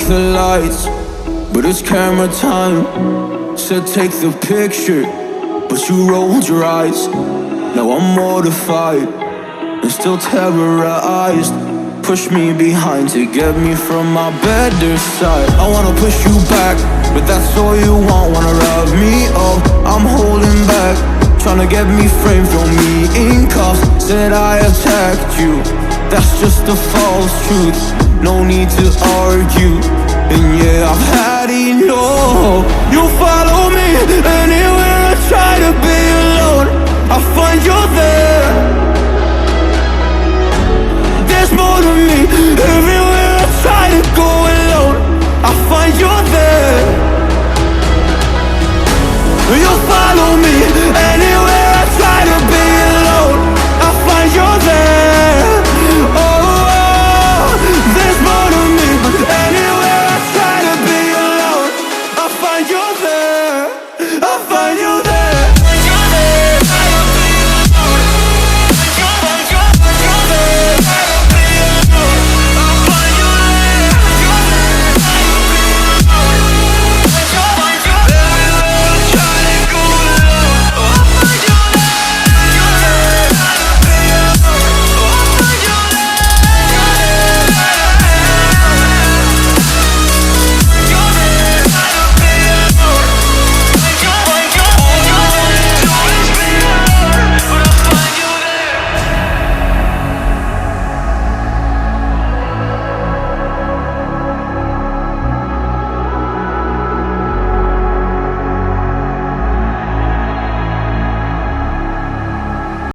the lights, but it's camera time. Said take the picture, but you rolled your eyes. Now I'm mortified and still terrorized. Push me behind to get me from my better side. I wanna push you back, but that's all you want. Wanna rub me up, I'm holding back. Tryna get me framed, throw me in cuffs. Said I attacked you, that's just a false truth. No need to argue, and yeah, I've had enough. You follow me anywhere I try to be alone, I find you're there. There's more to me, everywhere I try to go alone, I find you're there. You're